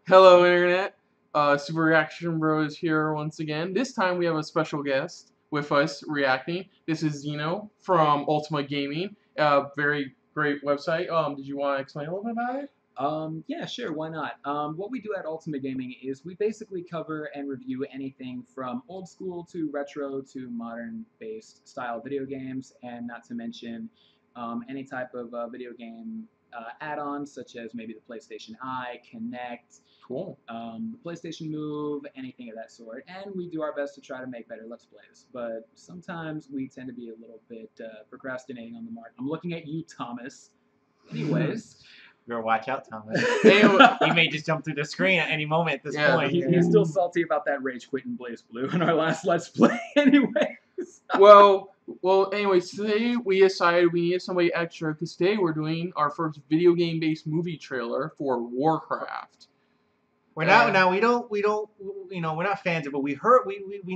Hello, Internet. Super Reaction Bro is here once again. This time we have a special guest with us reacting. This is Xeno from Ultima Gaming. Very great website. Did you want to explain a little bit about it? Yeah, sure, why not? What we do at Ultima Gaming is we basically cover and review anything from old school to retro to modern-based style video games, and not to mention any type of video game add-ons, such as maybe the PlayStation Eye, Connect, Cool. the PlayStation Move, anything of that sort. And we do our best to try to make better Let's Plays, but sometimes we tend to be a little bit procrastinating on the mark. I'm looking at you, Thomas. Anyways. Better watch out, Thomas. Anyway, He may just jump through the screen at any moment at this point. He's still salty about that rage quit in Blaze Blue in our last Let's Play anyways. well, anyways, today we decided we needed somebody extra because today we're doing our first video game-based movie trailer for Warcraft. We're not we don't we're not fans of it. We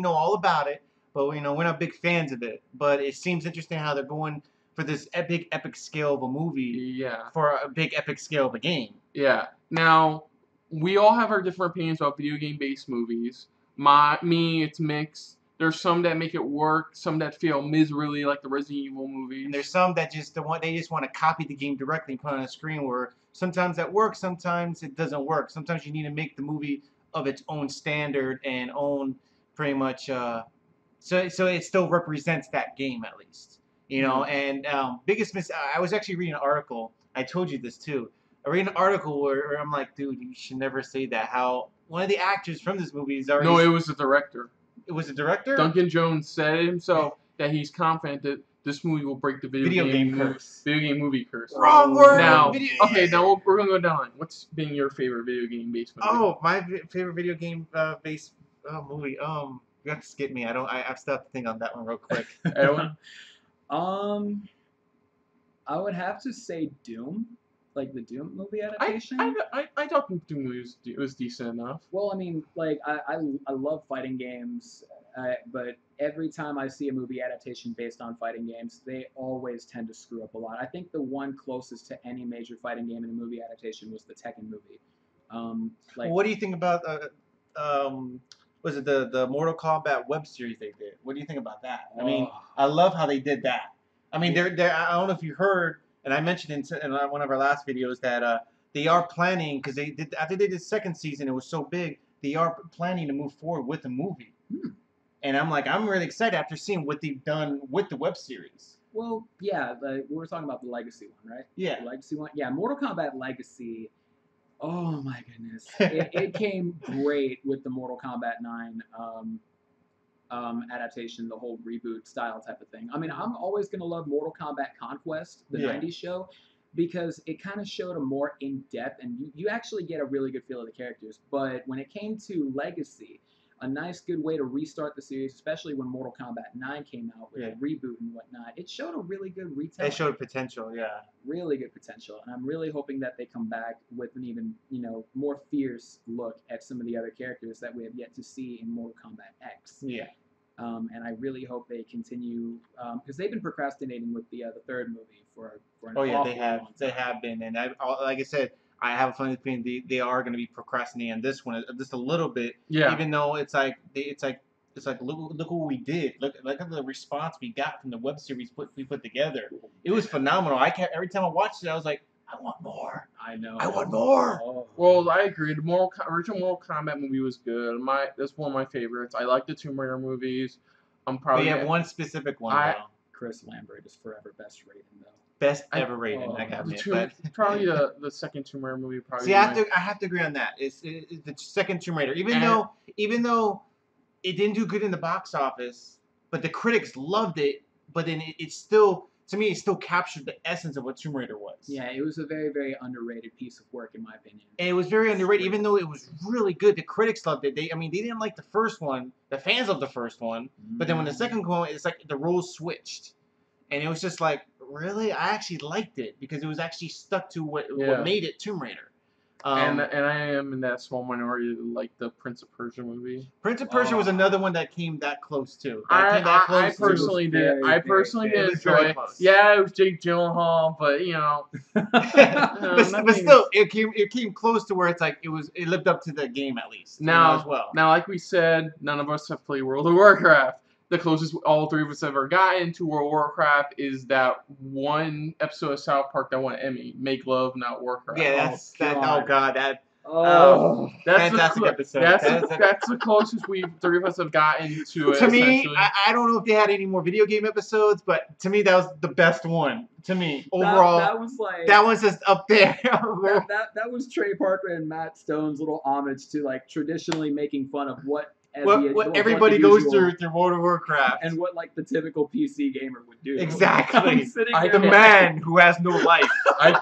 know all about it, but we're not big fans of it. But it seems interesting how they're going for this epic scale of a movie. Yeah. For a big epic scale of a game. Yeah. Now, we all have our different opinions about video game-based movies. It's mixed. There's some that make it work, some that fail miserably, like the Resident Evil movies. And there's some that just want to copy the game directly and put it on a screen. Where sometimes that works, sometimes it doesn't work. Sometimes you need to make the movie of its own standard and own pretty much. So it still represents that game at least. And biggest I was actually reading an article. I told you this too. I read an article where I'm like, dude, you should never say that. How one of the actors from this movie is already. No, it was the director. It was the director? Duncan Jones said it himself that he's confident that this movie will break the video game movie curse. Wrong word. Now, now we're gonna go down. What's been your favorite video game based movie? Oh, my favorite video game based movie. You have to skip me. I still have to think on that one real quick. Edwin? I would have to say Doom, like the Doom movie adaptation. I thought Doom was decent enough. Well, I mean, like I love fighting games, but every time I see a movie adaptation based on fighting games, they always tend to screw up a lot. I think the one closest to any major fighting game in a movie adaptation was the Tekken movie. What do you think about was it the Mortal Kombat web series they did? What do you think about that? I mean, I love how they did that. I mean, I don't know if you heard, and I mentioned in one of our last videos that they are planning, because after they did the second season, it was so big, they are planning to move forward with the movie. And I'm really excited after seeing what they've done with the web series. Well, yeah, we were talking about the Legacy one, right? Yeah. The Legacy one? Yeah, Mortal Kombat Legacy. Oh my goodness. It came great with the Mortal Kombat 9 adaptation, the whole reboot style type of thing. I mean, I'm always going to love Mortal Kombat Conquest, the 90s show, because it kind of showed a more in-depth, and you actually get a really good feel of the characters. But when it came to Legacy, a nice, good way to restart the series, especially when Mortal Kombat 9 came out with a reboot and whatnot. It showed a really good retelling. It showed potential, yeah. Really good potential, and I'm really hoping that they come back with an even, more fierce look at some of the other characters that we have yet to see in Mortal Kombat X. Yeah. And I really hope they continue, because they've been procrastinating with the third movie for an awful long time. They have been, and like I said, I have a funny feeling they are going to be procrastinating on this one just a little bit. Yeah. Even though it's like look what we did. Look at the response we got from the web series we put together. It was phenomenal. Every time I watched it, I was like, I want more. I know. I want more. Oh. Well, I agree. The original Mortal Kombat movie was good. That's one of my favorites. I like the Tomb Raider movies. I'm probably. We have one specific one. Chris Lambert is forever best rated though. Best ever rated. I got probably the second Tomb Raider movie. Probably. See, I have to agree on that. It's the second Tomb Raider. Even though it didn't do good in the box office, but the critics loved it. But then it still. To me, it still captured the essence of what Tomb Raider was. Yeah, it was a very, very underrated piece of work, in my opinion. And it was very underrated, even though it was really good. The critics loved it. They didn't like the first one. The fans loved the first one. But then when the second one, it's like the roles switched. And it was just like, really? I actually liked it because it was actually stuck to what made it Tomb Raider. And I am in that small minority like the Prince of Persia movie. Prince of Persia was another one that came that close too. I personally did. I personally did enjoy it. Yeah, it was Jake Gyllenhaal, but you know, but still, it came close to where it's like it lived up to the game at least. Now, as well. Now, like we said, none of us have played World of Warcraft. The closest all three of us have ever gotten to World of Warcraft is that one episode of South Park that won an Emmy, Make Love, Not Warcraft. Yeah, that's that. Oh God, that. That's fantastic episode. That's the closest three of us have gotten to it. To me, I don't know if they had any more video game episodes, but to me that was the best one. To me, overall, that was like that one's just up there. that was Trey Parker and Matt Stone's little homage to like traditionally making fun of what everybody goes through World of Warcraft and what like the typical PC gamer would do. Exactly. The man who has no life. I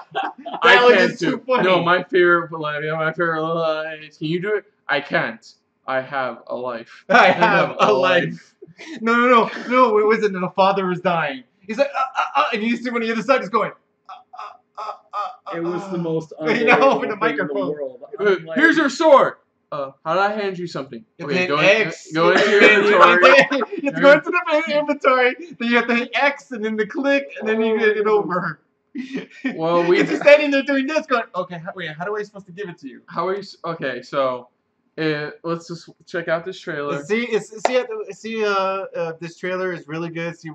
can't do. No, my favorite line. Can you do it? I can't. I have a life. I have a life. No. What was it? The father was dying. He's like, and you see when the other side is going. It was the most unbelievable over the microphone. In the world. Like, here's your sword. How did I hand you something? Okay, go into your inventory. You have to go into the inventory. Then you have to hit X and then the click, and then you get it over. Well, it's just standing there doing this, going, okay, wait, how do I supposed to give it to you? How are you? Okay, so let's just check out this trailer. See, this trailer is really good. See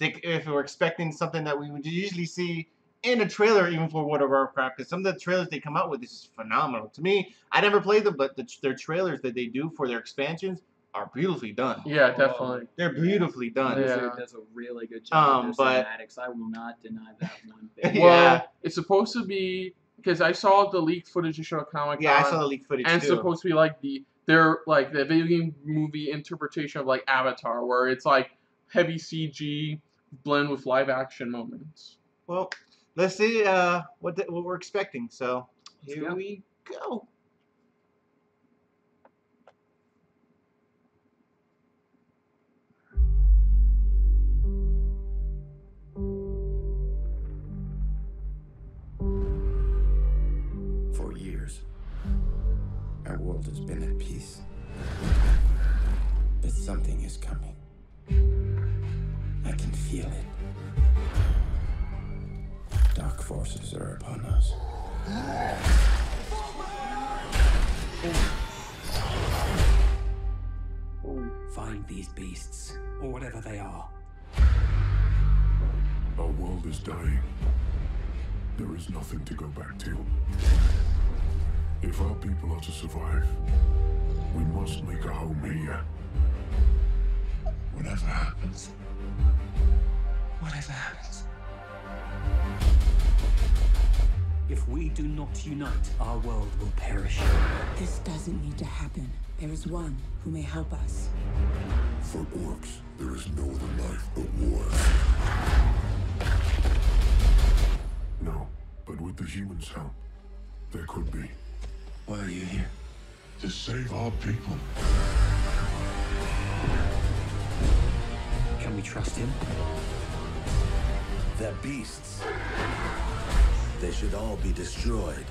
if we're expecting something that we would usually see in a trailer, even for World of Warcraft, because some of the trailers they come out with is phenomenal. To me, I never played them, but their trailers that they do for their expansions are beautifully done. Yeah, definitely. They're beautifully done. Blizzard does a really good job with their cinematics. I will not deny that one bit. Well, it's supposed to be, because I saw the leaked footage to show Comic-Con. Yeah, I saw the leaked footage and too. It's supposed to be like the video game movie interpretation of like Avatar, where it's like heavy CG blend with live action moments. Well, let's see what we're expecting. So here we go. For years, our world has been at peace. But something is coming. I can feel it. Dark forces are upon us. Find these beasts, or whatever they are. Our world is dying. There is nothing to go back to. If our people are to survive, we must make a home here. Whatever happens. Whatever happens. If we do not unite, our world will perish. This doesn't need to happen. There is one who may help us. For orcs, there is no other life but war. No, but with the humans' help, there could be. Why are you here? To save our people. Can we trust him? They're beasts. They should all be destroyed.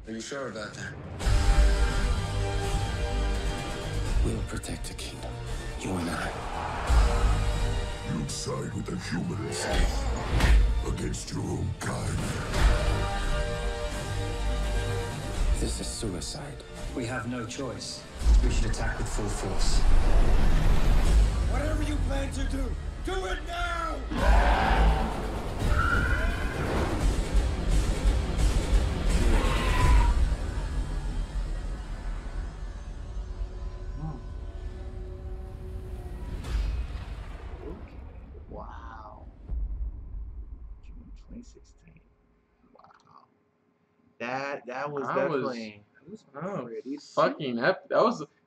Are you sure about that? We'll protect the kingdom. You and I. You'd side with the humans against your own kind. This is suicide. We have no choice. We should attack with full force. Whatever you plan to do, do it now! Wow. June 2016. Wow. That was definitely. Fucking epic.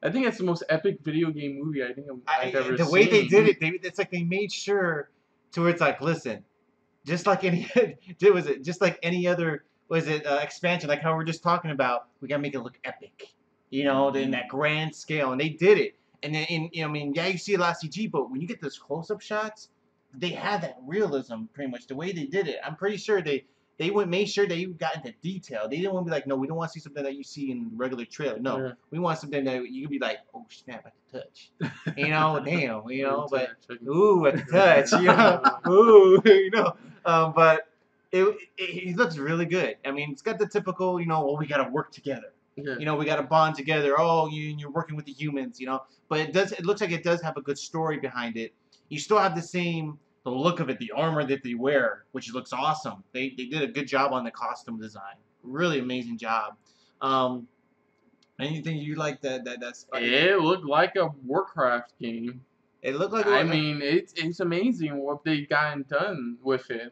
I think that's the most epic video game movie I think I've ever seen. The way they did it, it's like they made sure to where it's like, listen, just like any other expansion, like how we're just talking about, we gotta make it look epic, in that grand scale, and they did it. And then you see a lot of CG, but when you get those close-up shots, they have that realism pretty much. The way they did it, I'm pretty sure they they made sure that you got into detail. They didn't want to be like, no, we don't want to see something that you see in regular trailer. No, we want something that you can be like, oh snap, at the touch, you know, damn, you know, but ooh, at the touch, you know, ooh, you know, but it looks really good. I mean, it's got the typical, you know, well, we got to work together. Yeah. You know, we got to bond together. Oh, you're working with the humans, you know. But it looks like it does have a good story behind it. You still have the look of it, the armor that they wear, which looks awesome. They did a good job on the costume design. Really amazing job. Anything you like that's... It looked like a Warcraft game. It looked like... I mean, it's amazing what they've gotten done with it.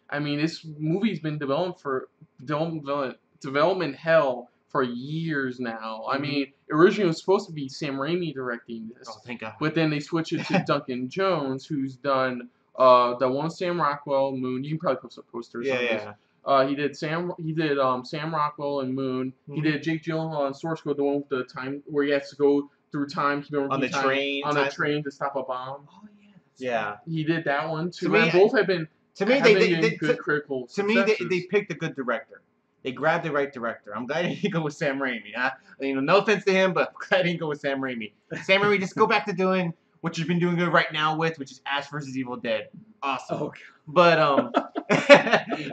I mean, this movie's been developed for development hell for years now. I mean, originally it was supposed to be Sam Raimi directing this. Oh, thank God. But then they switched it to Duncan Jones, who's done the one with Sam Rockwell, Moon. You can probably post a poster or something. Yeah. He did Sam Rockwell and Moon. He did Jake Gyllenhaal on Source Code, the one with the time where he has to go through time, on the train to stop a bomb. Oh yeah. He did that one too. To me, both have been good critical to me they picked a good director. They grabbed the right director. I'm glad he didn't go with Sam Raimi. You know, no offense to him, but I'm glad he didn't go with Sam Raimi. Sam Raimi, just go back to doing what you've been doing good right now with, which is Ash vs. Evil Dead. Awesome. Oh, but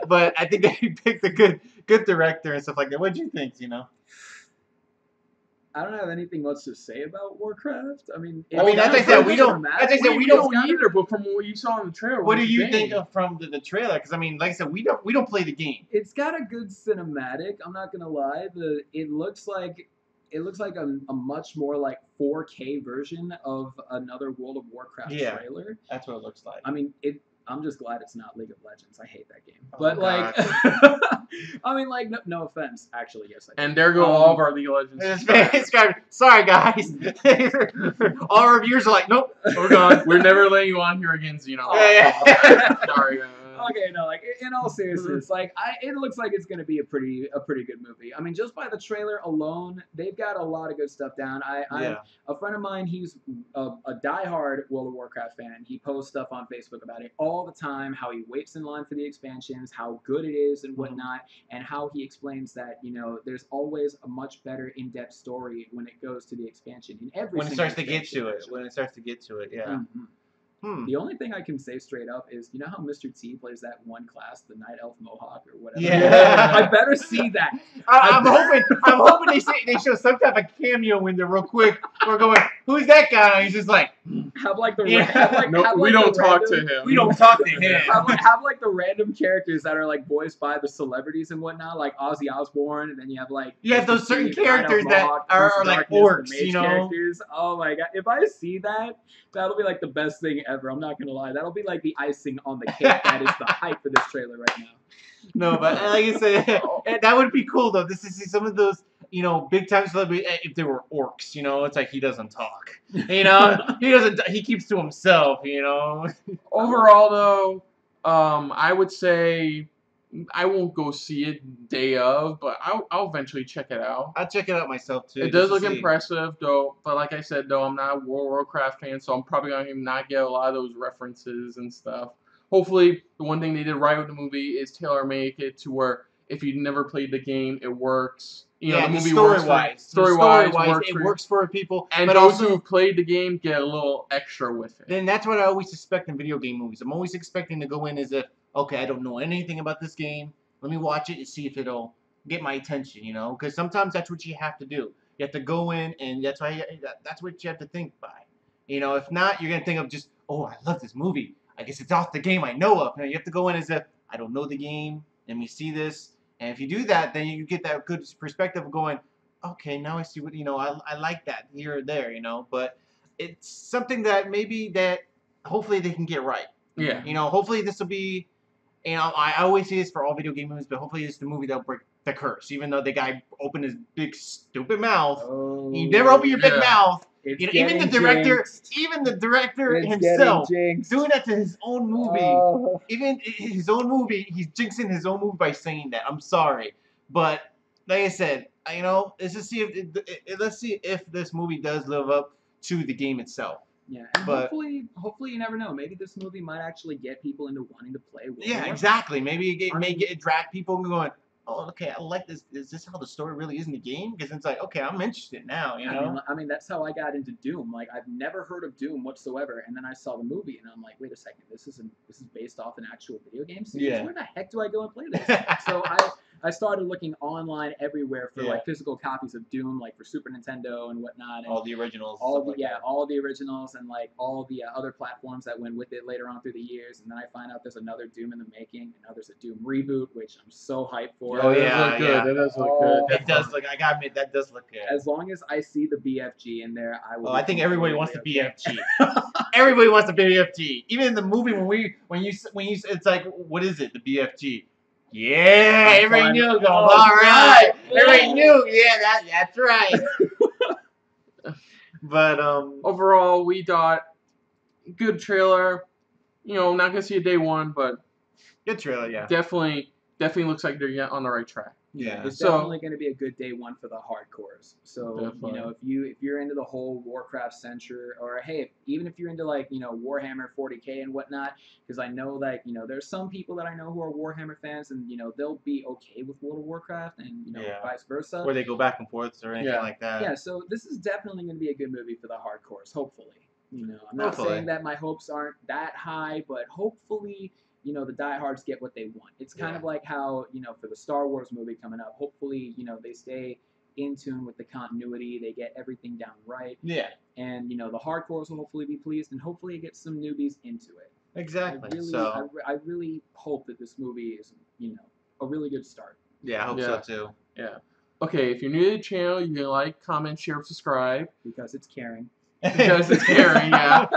but I think they picked a good director and stuff like that. What do you think? You know. I don't have anything much to say about Warcraft. I mean, as I said, we don't either. But from what you saw in the trailer, what do you think of from the trailer? Because I mean, like I said, we don't play the game. It's got a good cinematic. I'm not gonna lie. It looks like a much more like 4K version of another World of Warcraft trailer. That's what it looks like. I mean, I'm just glad it's not League of Legends. I hate that game. Oh, but like, I mean, like, no offense. Actually, yes. I do. And there go all of our League of Legends. Sorry, guys. All our reviewers are like, nope, we're gone. We're never letting you on here again, Xeno. Sorry, guys. Okay, no, like in all seriousness, like it looks like it's gonna be a pretty good movie. I mean, just by the trailer alone, they've got a lot of good stuff down. I'm a friend of mine. He's a diehard World of Warcraft fan. He posts stuff on Facebook about it all the time. How he waits in line for the expansions, how good it is, and whatnot, and how he explains that there's always a much better in-depth story when it goes to the expansion in every. When it starts to get to it. When it starts to get to it, yeah. The only thing I can say straight up is, you know how Mr. T plays that one class, the Night Elf Mohawk or whatever. Yeah, I better see that. I'm hoping they show some type of cameo in there real quick. We're going, who's that guy? And he's just like, have like the we don't talk to him. We don't talk to him. Have like the random characters that are like voiced by the celebrities and whatnot, like Ozzy Osbourne, and then you have like those certain characters that are like orcs, you know. Characters. Oh my god, if I see that, that'll be like the best thing ever. I'm not gonna lie, that'll be like the icing on the cake. That is the hype for this trailer right now. No, but like I said, that would be cool though. This is some of those, big time celebrities. If they were orcs, it's like he doesn't talk. He doesn't. He keeps to himself. Overall, though, I would say I won't go see it day of, but I'll eventually check it out. I'll check it out myself too. It does look impressive, though. But like I said, though, I'm not a World of Warcraft fan, so I'm probably gonna not get a lot of those references and stuff. Hopefully, the one thing they did right with the movie is tailor-make it to where if you never played the game, it works. The movie story-wise, it works for people. And but those who played the game get a little extra with it. Then that's what I always expect in video game movies. I'm always expecting to go in as if, okay, I don't know anything about this game. Let me watch it and see if it'll get my attention, Because sometimes that's what you have to do. You have to go in, and that's what you have to think by. If not, you're going to think of just, oh, I love this movie. I guess it's off the game I know of. You have to go in as if, I don't know the game. Let me see this. And if you do that, then you get that good perspective of going, okay, now I see what, I like that here or there, But it's something that hopefully they can get right. Yeah. Hopefully this will be, I always say this for all video game movies, but hopefully it's the movie that'll break the curse. Even though the guy opened his big stupid mouth. Oh, you never open your big mouth. Even the director himself doing that to his own movie. Even his own movie, he's jinxing his own movie by saying that. I'm sorry, but like I said, let's just see if this movie does live up to the game itself. Yeah, and But- hopefully you never know. Maybe this movie might actually get people into wanting to play World of Yeah, Warcraft. exactly. Maybe it may drag people going, oh, okay, I like this. Is this how the story really is in the game? Because it's like, okay, I'm interested now, you know? I mean, that's how I got into Doom. Like, I've never heard of Doom whatsoever, and then I saw the movie, and I'm like, wait a second, this is based off an actual video game series? Yeah. Where the heck do I go and play this? So I started looking online everywhere for like physical copies of Doom, like for Super Nintendo and whatnot. And all the originals. all the, stuff like that. all the originals and like all the other platforms that went with it later on through the years. And then I find out there's another Doom in the making, and now there's a Doom reboot, which I'm so hyped for. Oh, That yeah, does look good. yeah. That does look Oh, good. It does look, I gotta admit, that does look good. As long as I see the BFG in there, I will. Oh, be I think everybody wants the completely BFG. Everybody wants the BFG. Even in the movie, when you it's like, what is it? The BFG. Yeah, I'm everybody fine. knew. Oh, All right, yeah. everybody knew. Yeah, that's right. But Overall, we thought good trailer. You know, not gonna see a day one, but good trailer, yeah. definitely looks like they're on the right track. Yeah. It's So- definitely going to be a good day one for the hardcores. So Definitely. you know, if you're into the whole Warcraft censure, or hey, even if you're into like Warhammer 40K and whatnot, because I know that there's some people that I know who are Warhammer fans, and they'll be okay with World of Warcraft, and Yeah. vice versa. Where they go back and forth or anything Yeah. like that. Yeah, so this is definitely going to be a good movie for the hardcores. Hopefully, I'm not Hopefully. saying that my hopes aren't that high, but hopefully. The diehards get what they want. It's kind of like how, for the Star Wars movie coming up, hopefully, they stay in tune with the continuity, they get everything down right, Yeah. and, the hardcores will hopefully be pleased, and hopefully it gets some newbies into it. Exactly. I really hope that this movie is, a really good start. Yeah, I hope Yeah. so too. Yeah. Okay, if you're new to the channel, you can like, comment, share, subscribe. Because it's caring. Because it's caring, yeah.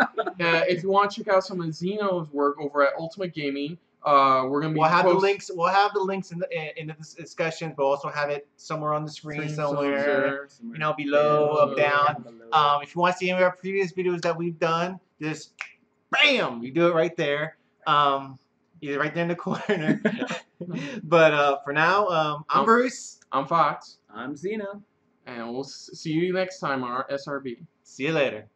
If you want to check out some of Xeno's work over at Ultima Gaming, we're gonna be. We'll have the links. We'll have the links in the discussion, but also have it somewhere on the screen somewhere. Below, up, down. If you want to see any of our previous videos that we've done, just bam, you do it right there. Either right there in the corner. But for now, I'm Bruce. I'm Fox, I'm Xeno. and we'll see you next time on our SRB. See you later.